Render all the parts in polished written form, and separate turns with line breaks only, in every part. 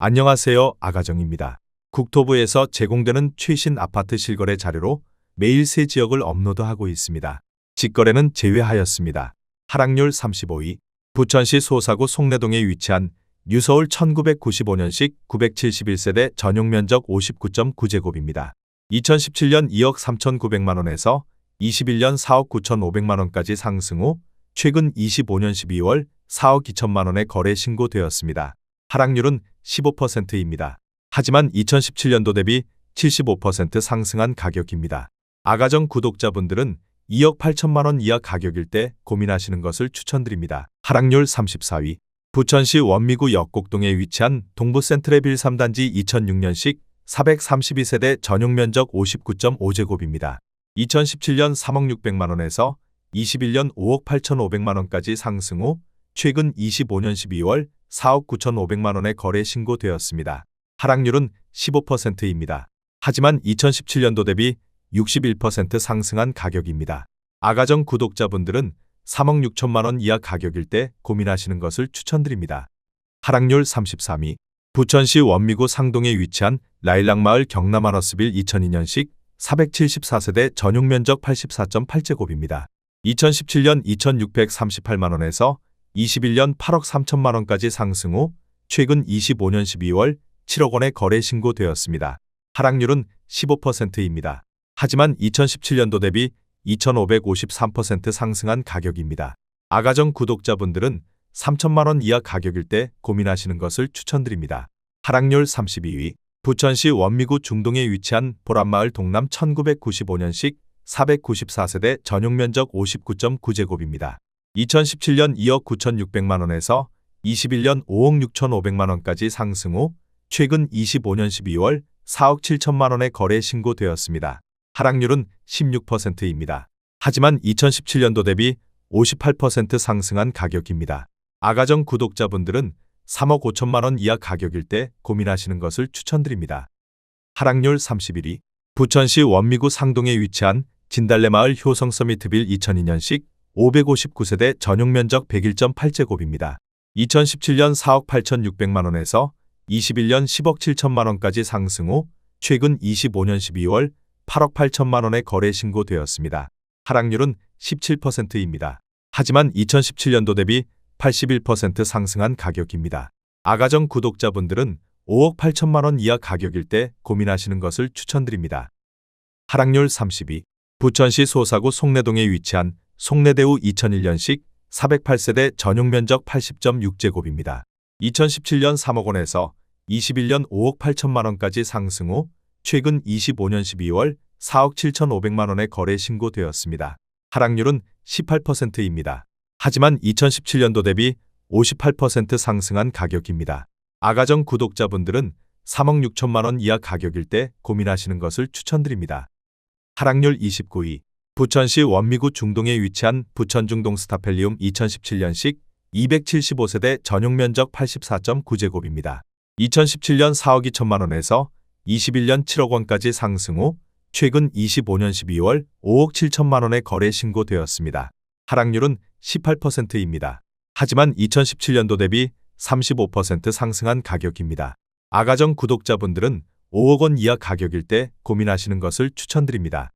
안녕하세요. 아가정입니다. 국토부에서 제공되는 최신 아파트 실거래 자료로 매일 새 지역을 업로드하고 있습니다. 직거래는 제외하였습니다. 하락률 35위. 부천시 소사구 송내동에 위치한 뉴서울 1995년식 971세대 전용면적 59.9제곱입니다. 2017년 2억 3,900만원에서 21년 4억 9,500만원까지 상승 후 최근 25년 12월 4억 2천만원에 거래 신고되었습니다. 하락률은 15%입니다. 하지만 2017년도 대비 75% 상승한 가격입니다. 아가정 구독자분들은 2억 8천만원 이하 가격일 때 고민하시는 것을 추천드립니다. 하락률 34위. 부천시 원미구 역곡동에 위치한 동부센트레빌 3단지 2006년식 432세대 전용면적 59.5제곱입니다. 2017년 3억 600만원에서 21년 5억 8,500만원까지 상승 후 최근 25년 12월 4억 9,500만원에 거래 신고되었습니다. 하락률은 15%입니다. 하지만 2017년도 대비 61% 상승한 가격입니다. 아가정 구독자분들은 3억 6천만원 이하 가격일 때 고민하시는 것을 추천드립니다. 하락률 33위. 부천시 원미구 상동에 위치한 라일락마을 경남아너스빌 2002년식 474세대 전용면적 84.8제곱입니다. 2017년 2,638만원에서 21년 8억 3천만원까지 상승 후 최근 25년 12월 7억 원에 거래 신고되었습니다. 하락률은 15%입니다. 하지만 2017년도 대비 2,553% 상승한 가격입니다. 아가정 구독자분들은 3천만원 이하 가격일 때 고민하시는 것을 추천드립니다. 하락률 32위. 부천시 원미구 중동에 위치한 보람마을 동남 1995년식 494세대 전용면적 59.9제곱입니다. 2017년 2억 9,600만원에서 21년 5억 6,500만원까지 상승 후 최근 25년 12월 4억 7천만원에 거래 신고되었습니다. 하락률은 16%입니다. 하지만 2017년도 대비 58% 상승한 가격입니다. 아가정 구독자분들은 3억 5천만원 이하 가격일 때 고민하시는 것을 추천드립니다. 하락률 31위. 부천시 원미구 상동에 위치한 진달래마을 효성서미트빌 2002년식 559세대 전용면적 101.8제곱입니다. 2017년 4억 8,600만원에서 21년 10억 7천만원까지 상승 후 최근 25년 12월 8억 8천만원에 거래 신고되었습니다. 하락률은 17%입니다. 하지만 2017년도 대비 81% 상승한 가격입니다. 아가정 구독자분들은 5억 8천만원 이하 가격일 때 고민하시는 것을 추천드립니다. 하락률 30위. 부천시 소사구 송내동에 위치한 송내대우 2001년식 408세대 전용면적 80.6제곱입니다. 2017년 3억 원에서 21년 5억 8천만원까지 상승 후 최근 25년 12월 4억 7,500만원에 거래 신고되었습니다. 하락률은 18%입니다. 하지만 2017년도 대비 58% 상승한 가격입니다. 아가정 구독자분들은 3억 6천만원 이하 가격일 때 고민하시는 것을 추천드립니다. 하락률 29위. 부천시 원미구 중동에 위치한 부천중동 스타펠리움 2017년식 275세대 전용면적 84.9제곱입니다. 2017년 4억 2천만원에서 21년 7억 원까지 상승 후 최근 25년 12월 5억 7천만원에 거래 신고되었습니다. 하락률은 18%입니다. 하지만 2017년도 대비 35% 상승한 가격입니다. 아가정 구독자분들은 5억 원 이하 가격일 때 고민하시는 것을 추천드립니다.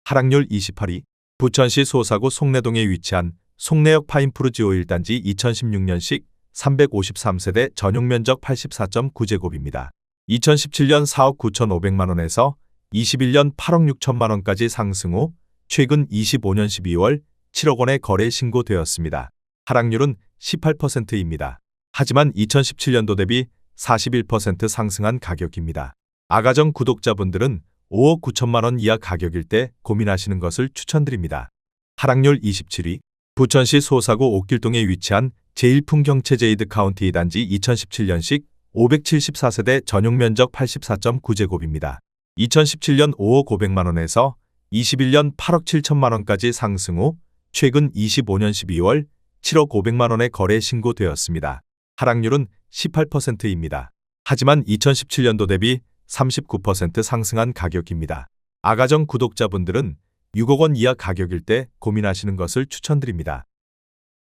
하락률 28위. 부천시 소사구 송내동에 위치한 송내역 파인프루지오 1단지 2016년식 353세대 전용면적 84.9제곱입니다. 2017년 4억 9,500만원에서 21년 8억 6천만원까지 상승 후 최근 25년 12월 7억 원에 거래 신고되었습니다. 하락률은 18%입니다. 하지만 2017년도 대비 41% 상승한 가격입니다. 아가정 구독자분들은 5억 9천만원 이하 가격일 때 고민하시는 것을 추천드립니다. 하락률 27위. 부천시 소사구 옥길동에 위치한 제1풍경채제이드 카운티 2단지 2017년식 574세대 전용면적 84.9제곱입니다. 2017년 5억 500만원에서 21년 8억 7천만원까지 상승 후 최근 25년 12월 7억 500만원에 거래 신고되었습니다. 하락률은 18%입니다. 하지만 2017년도 대비 39% 상승한 가격입니다. 아가정 구독자분들은 6억 원 이하 가격일 때 고민하시는 것을 추천드립니다.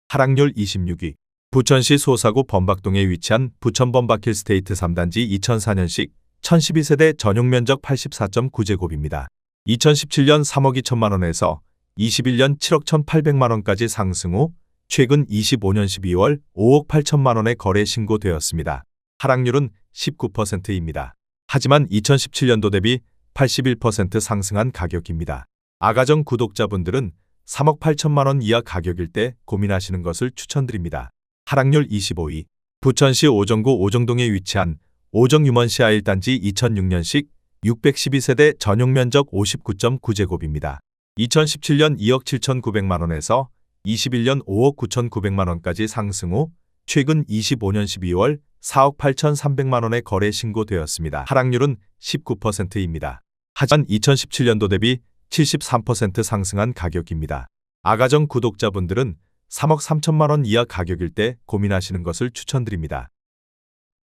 하락률 26위. 부천시 소사구 범박동에 위치한 부천 범박힐 스테이트 3단지 2004년식 1012세대 전용 면적 84.9제곱입니다. 2017년 3억 2천만 원에서 21년 7억 1,800만 원까지 상승 후 최근 25년 12월 5억 8천만 원에 거래 신고되었습니다. 하락률은 19%입니다. 하지만 2017년도 대비 81% 상승한 가격입니다. 아가정 구독자분들은 3억 8천만 원 이하 가격일 때 고민하시는 것을 추천드립니다. 하락률 25위. 부천시 오정구 오정동에 위치한 오정유먼시아 1단지 2006년식 612세대 전용 면적 59.9제곱입니다. 2017년 2억 7,900만 원에서 21년 5억 9,900만 원까지 상승 후 최근 25년 12월 4억 8,300만 원에 거래 신고되었습니다. 하락률은 19%입니다. 하지만 2017년도 대비 73% 상승한 가격입니다. 아가정 구독자분들은 3억 3천만 원 이하 가격일 때 고민하시는 것을 추천드립니다.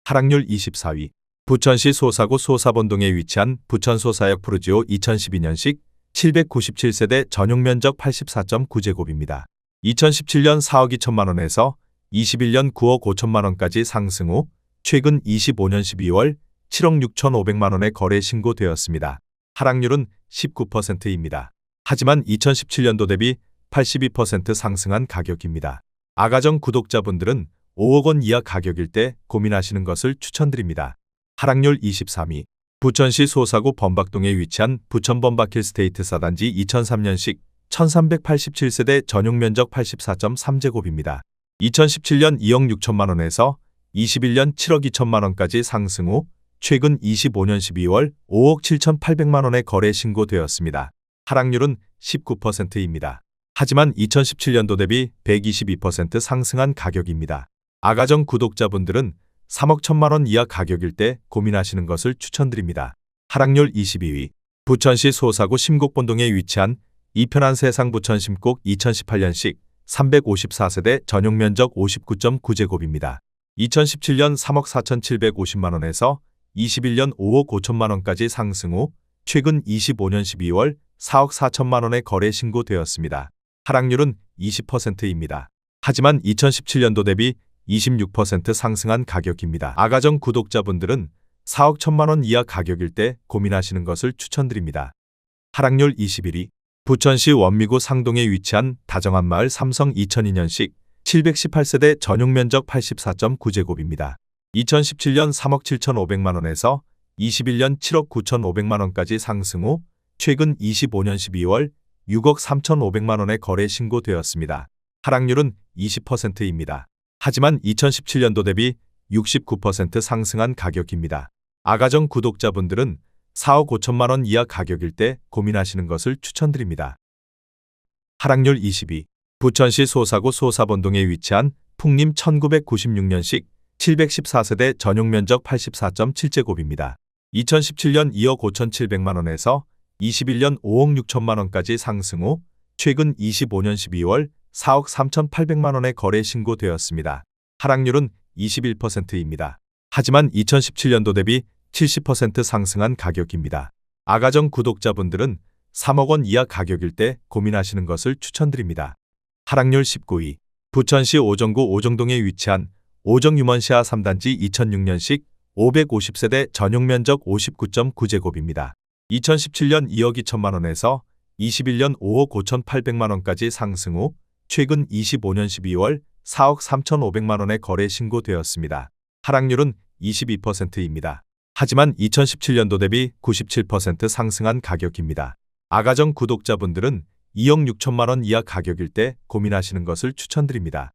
하락률 24위. 부천시 소사구 소사본동에 위치한 부천 소사역 푸르지오 2012년식 797세대 전용 면적 84.9제곱입니다. 2017년 4억 2천만 원에서 21년 9억 5천만 원까지 상승 후 최근 25년 12월 7억 6,500만 원에 거래 신고되었습니다. 하락률은 19%입니다. 하지만 2017년도 대비 82% 상승한 가격입니다. 아가정 구독자분들은 5억 원 이하 가격일 때 고민하시는 것을 추천드립니다. 하락률 23위. 부천시 소사구 범박동에 위치한 부천 범박힐 스테이트 4단지 2003년식 1387세대 전용 면적 84.3제곱입니다. 2017년 2억 6천만 원에서 21년 7억 2천만 원까지 상승 후 최근 25년 12월 5억 7,800만 원에 거래 신고되었습니다. 하락률은 19%입니다. 하지만 2017년도 대비 122% 상승한 가격입니다. 아가정 구독자분들은 3억 1천만 원 이하 가격일 때 고민하시는 것을 추천드립니다. 하락률 22위. 부천시 소사구 심곡본동에 위치한 이편한 세상 부천 심곡 2018년식 354세대 전용 면적 59.9제곱입니다. 2017년 3억 4,750만 원에서 21년 5억 5천만 원까지 상승 후 최근 25년 12월 4억 4천만 원에 거래 신고되었습니다. 하락률은 20%입니다. 하지만 2017년도 대비 26% 상승한 가격입니다. 아가정 구독자분들은 4억 1천만 원 이하 가격일 때 고민하시는 것을 추천드립니다. 하락률 21위. 부천시 원미구 상동에 위치한 다정한마을 삼성 2002년식 718세대 전용 면적 84.9제곱입니다. 2017년 3억 7,500만 원에서 21년 7억 9,500만 원까지 상승 후 최근 25년 12월 6억 3,500만 원에 거래 신고되었습니다. 하락률은 20%입니다. 하지만 2017년도 대비 69% 상승한 가격입니다. 아가정 구독자분들은 4억 5천만 원 이하 가격일 때 고민하시는 것을 추천드립니다. 하락률 22. 부천시 소사구 소사본동에 위치한 풍림 1996년식 714세대 전용 면적 84.7제곱입니다. 2017년 2억 5,700만 원에서 21년 5억 6천만 원까지 상승 후 최근 25년 12월 4억 3,800만 원에 거래 신고되었습니다. 하락률은 21%입니다. 하지만 2017년도 대비 70% 상승한 가격입니다. 아가정 구독자분들은 3억 원 이하 가격일 때 고민하시는 것을 추천드립니다. 하락률 19위. 부천시 오정구 오정동에 위치한 오정유먼시아 3단지 2006년식 550세대 전용 면적 59.9제곱입니다. 2017년 2억 2천만 원에서 21년 5억 5,800만 원까지 상승 후 최근 25년 12월 4억 3,500만 원에 거래 신고되었습니다. 하락률은 22%입니다. 하지만 2017년도 대비 97% 상승한 가격입니다. 아가정 구독자분들은 2억 6천만 원 이하 가격일 때 고민하시는 것을 추천드립니다.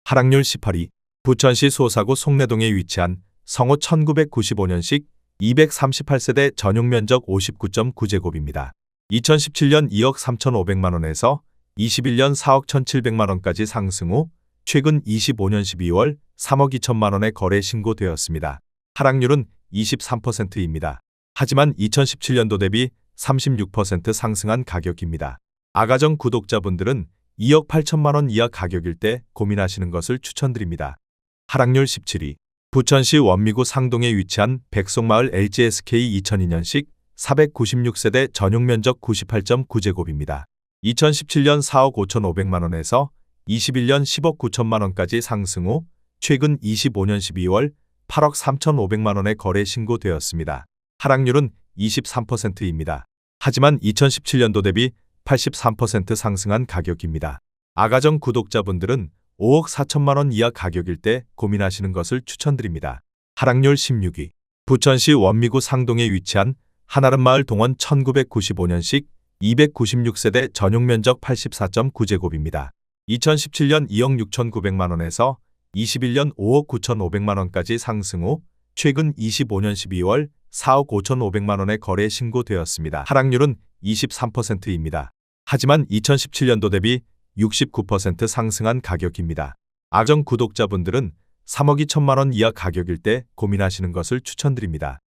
하락률 18위. 부천시 소사구 송내동에 위치한 성호 1995년식 238세대 전용 면적 59.9제곱입니다. 2017년 2억 3,500만 원에서 21년 4억 1,700만 원까지 상승 후 최근 25년 12월 3억 2천만 원에 거래 신고되었습니다. 하락률은 23%입니다. 하지만 2017년도 대비 36% 상승한 가격입니다. 아가정 구독자분들은 2억 8천만 원 이하 가격일 때 고민하시는 것을 추천드립니다. 하락률 17위. 부천시 원미구 상동에 위치한 백송마을 LGSK 2002년식 496세대 전용 면적 98.9제곱입니다. 2017년 4억 5,500만 원에서 21년 10억 9천만 원까지 상승 후 최근 25년 12월 8억 3,500만 원의 거래 신고되었습니다. 하락률은 23%입니다. 하지만 2017년도 대비 83% 상승한 가격입니다. 아가정 구독자분들은 5억 4천만 원 이하 가격일 때 고민하시는 것을 추천드립니다. 하락률 16위. 부천시 원미구 상동에 위치한 한아름마을 동원 1995년식 296세대 전용 면적 84.9제곱입니다. 2017년 2억 6,900만 원에서 21년 5억 9,500만 원까지 상승 후 최근 25년 12월 4억 5,500만 원의 거래 신고되었습니다. 하락률은 23%입니다. 하지만 2017년도 대비 69% 상승한 가격입니다. 아가정 구독자분들은 3억 2천만 원 이하 가격일 때 고민하시는 것을 추천드립니다.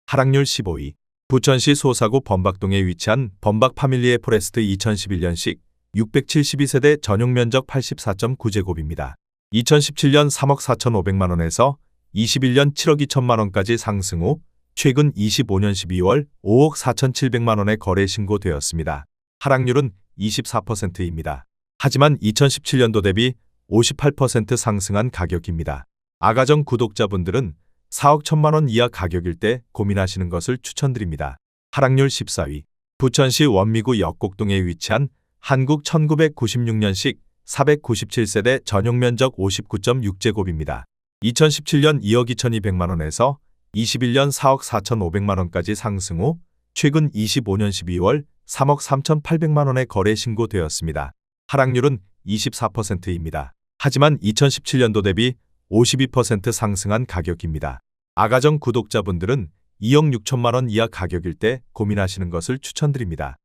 하락률 15위. 부천시 소사구 범박동에 위치한 범박 파밀리에 포레스트 2011년식 672세대 전용 면적 84.9제곱입니다. 2017년 3억 4,500만 원에서 21년 7억 2천만 원까지 상승 후 최근 25년 12월 5억 4,700만 원의 거래 신고되었습니다. 하락률은 24%입니다. 하지만 2017년도 대비 58% 상승한 가격입니다. 아가정 구독자분들은 4억 1천만 원 이하 가격일 때 고민하시는 것을 추천드립니다. 하락률 14위. 부천시 원미구 역곡동에 위치한 한국 1996년식 497세대 전용 면적 59.6제곱입니다. 2017년 2억 2,200만 원에서 21년 4억 4,500만 원까지 상승 후 최근 25년 12월 3억 3,800만 원의 거래 신고되었습니다. 하락률은 24%입니다. 하지만 2017년도 대비 52% 상승한 가격입니다. 아가정 구독자분들은 2억 6천만 원 이하 가격일 때 고민하시는 것을 추천드립니다.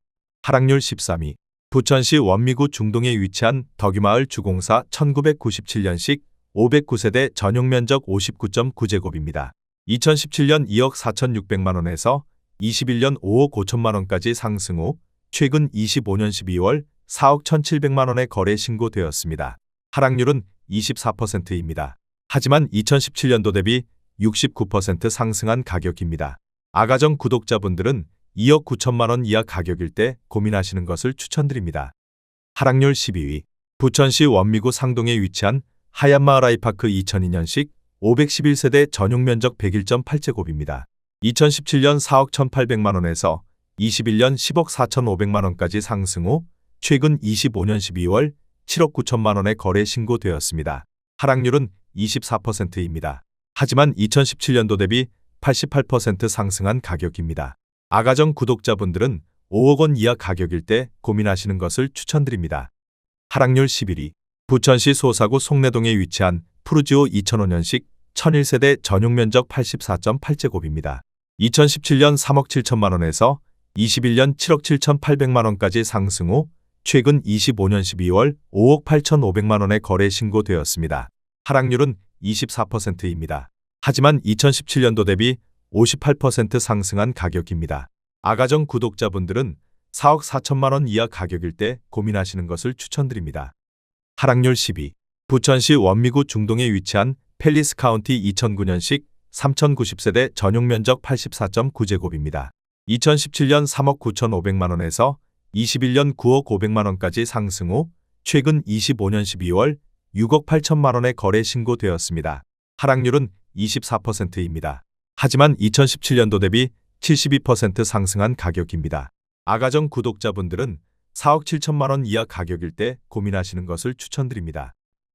하락률 13위. 부천시 원미구 중동에 위치한 덕유마을 주공사 1997년식 509세대 전용 면적 59.9제곱입니다. 2017년 2억 4,600만 원에서 21년 5억 5천만 원까지 상승 후 최근 25년 12월 4억 1,700만 원의 거래 신고되었습니다. 하락률은 24%입니다. 하지만 2017년도 대비 69% 상승한 가격입니다. 아가정 구독자분들은 2억 9천만 원 이하 가격일 때 고민하시는 것을 추천드립니다. 하락률 12위. 부천시 원미구 상동에 위치한 하얀마을 아이파크 2002년식 511세대 전용 면적 101.8제곱입니다. 2017년 4억 1,800만 원에서 21년 10억 4,500만 원까지 상승 후 최근 25년 12월 7억 9천만 원의 거래 신고되었습니다. 하락률은 24%입니다. 하지만 2017년도 대비 88% 상승한 가격입니다. 아가정 구독자분들은 5억 원 이하 가격일 때 고민하시는 것을 추천드립니다. 하락률 11위. 부천시 소사구 송내동에 위치한 푸르지오 2005년식 1001세대 전용 면적 84.8제곱입니다. 2017년 3억 7천만 원에서 21년 7억 7,800만 원까지 상승 후 최근 25년 12월 5억 8,500만 원의 거래 신고되었습니다. 하락률은 24%입니다. 하지만 2017년도 대비 58% 상승한 가격입니다. 아가정 구독자분들은 4억 4천만 원 이하 가격일 때 고민하시는 것을 추천드립니다. 하락률 10위. 부천시 원미구 중동에 위치한 팰리스 카운티 2009년식 3,090세대 전용 면적 84.9제곱입니다. 2017년 3억 9,500만 원에서 21년 9억 500만 원까지 상승 후 최근 25년 12월 6억 8천만 원의 거래 신고되었습니다. 하락률은 24%입니다. 하지만 2017년도 대비 72% 상승한 가격입니다. 아가정 구독자분들은 4억 7천만 원 이하 가격일 때 고민하시는 것을 추천드립니다.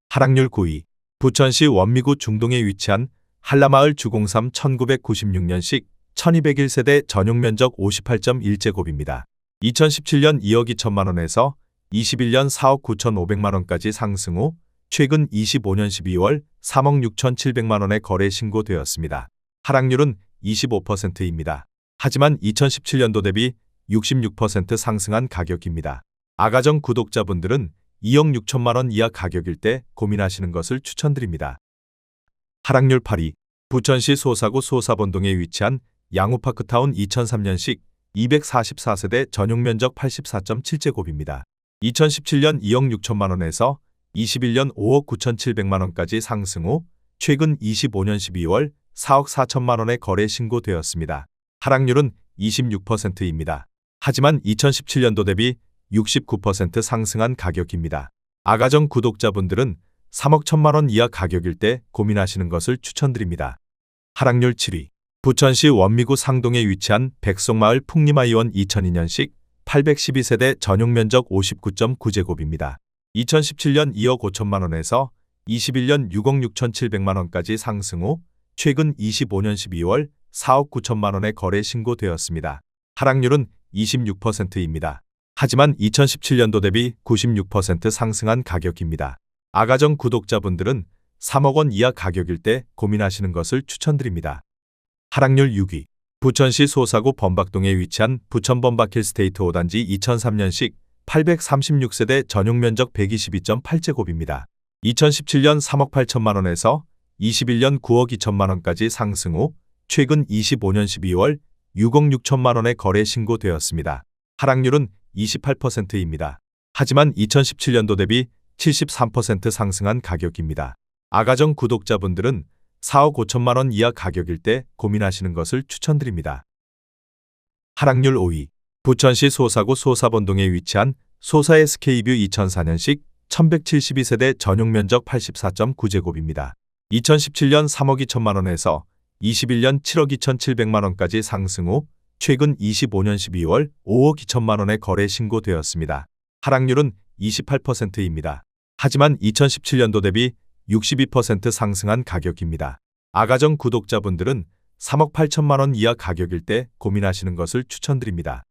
하락률 9위. 부천시 원미구 중동에 위치한 한라마을 주공삼 1996년식 1201세대 전용 면적 58.1제곱입니다. 2017년 2억 2천만 원에서 21년 4억 9,500만 원까지 상승 후 최근 25년 12월 3억 6,700만 원의 거래 신고되었습니다. 하락률은 25%입니다. 하지만 2017년도 대비 66% 상승한 가격입니다. 아가정 구독자분들은 2억 6천만 원 이하 가격일 때 고민하시는 것을 추천드립니다. 하락률 8위. 부천시 소사구 소사본동에 위치한 양우파크타운 2003년식 244세대 전용 면적 84.7제곱입니다. 2017년 2억 6천만 원에서 21년 5억 9,700만 원까지 상승 후 최근 25년 12월 4억 4천만 원의 거래 신고되었습니다. 하락률은 26%입니다. 하지만 2017년도 대비 69% 상승한 가격입니다. 아가정 구독자분들은 3억 1천만 원 이하 가격일 때 고민하시는 것을 추천드립니다. 하락률 7위. 부천시 원미구 상동에 위치한 백송마을 풍림아이원 2002년식 812세대 전용면적 59.9제곱입니다. 2017년 2억 5천만 원에서 21년 6억 6천7백만 원까지 상승 후 최근 25년 12월 4억 9천만 원에 거래 신고되었습니다. 하락률은 26%입니다. 하지만 2017년도 대비 96% 상승한 가격입니다. 아가정 구독자분들은 3억 원 이하 가격일 때 고민하시는 것을 추천드립니다. 하락률 6위. 부천시 소사구 범박동에 위치한 부천 범박힐스테이트 5단지 2003년식 836세대 전용면적 122.8제곱입니다. 2017년 3억 8천만 원에서 21년 9억 2천만 원까지 상승 후 최근 25년 12월 6억 6천만 원에 거래 신고되었습니다. 하락률은 28%입니다. 하지만 2017년도 대비 73% 상승한 가격입니다. 아가정 구독자분들은 4억 5천만 원 이하 가격일 때 고민하시는 것을 추천드립니다. 하락률 5위. 부천시 소사구 소사본동에 위치한 소사 SK뷰 2004년식 1172세대 전용면적 84.9제곱입니다. 2017년 3억 2천만 원에서 21년 7억 2천7백만 원까지 상승 후 최근 25년 12월 5억 2천만 원에 거래 신고되었습니다. 하락률은 28%입니다. 하지만 2017년도 대비 62% 상승한 가격입니다. 아가정 구독자분들은 3억 8천만 원 이하 가격일 때 고민하시는 것을 추천드립니다.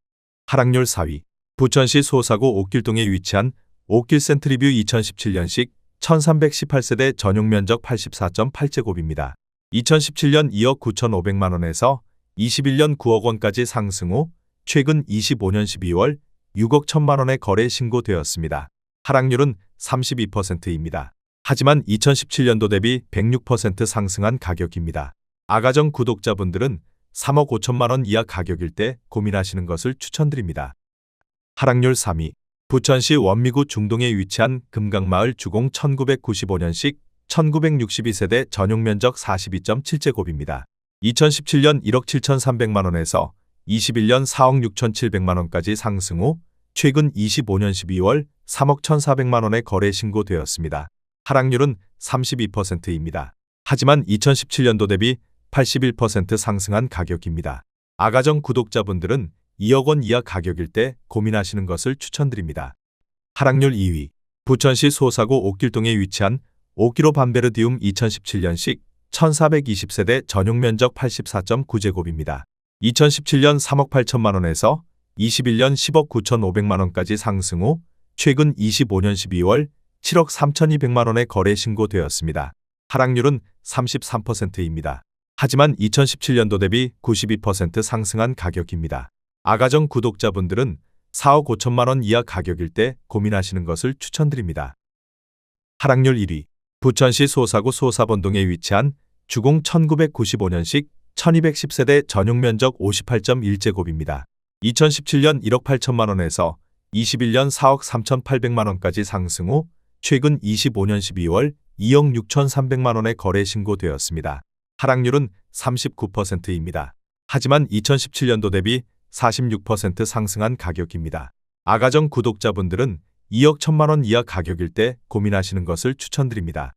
하락률 4위. 부천시 소사구 옥길동에 위치한 옥길 센트리뷰 2017년식 1318세대 전용면적 84.8제곱입니다. 2017년 2억 9천5백만 원에서 21년 9억 원까지 상승 후 최근 25년 12월 6억 1천만 원에 거래 신고되었습니다. 하락률은 32%입니다. 하지만 2017년도 대비 106% 상승한 가격입니다. 아가정 구독자분들은 3억 5천만 원 이하 가격일 때 고민하시는 것을 추천드립니다. 하락률 3위. 부천시 원미구 중동에 위치한 금강마을 주공 1995년식 1962세대 전용면적 42.7제곱입니다. 2017년 1억 7천3백만 원에서 21년 4억 6천7백만 원까지 상승 후 최근 25년 12월 3억 1,400만 원에 거래 신고되었습니다. 하락률은 32%입니다. 하지만 2017년도 대비 81% 상승한 가격입니다. 아가정 구독자분들은 2억 원 이하 가격일 때 고민하시는 것을 추천드립니다. 하락률 2위. 부천시 소사구 옥길동에 위치한 옥기로 밤베르디움 2017년식 1420세대 전용면적 84.9제곱입니다. 2017년 3억 8천만 원에서 21년 10억 9천5백만 원까지 상승 후 최근 25년 12월 7억 3천2백만 원에 거래 신고되었습니다. 하락률은 33%입니다. 하지만 2017년도 대비 92% 상승한 가격입니다. 아가정 구독자분들은 4억 5천만 원 이하 가격일 때 고민하시는 것을 추천드립니다. 하락률 1위. 부천시 소사구 소사본동에 위치한 주공 1995년식 1210세대 전용면적 58.1제곱입니다. 2017년 1억 8천만 원에서 21년 4억 3천8백만 원까지 상승 후 최근 25년 12월 2억 6천3백만 원에 거래 신고되었습니다. 하락률은 39%입니다. 하지만 2017년도 대비 46% 상승한 가격입니다. 아가정 구독자분들은 2억 1천만 원 이하 가격일 때 고민하시는 것을 추천드립니다.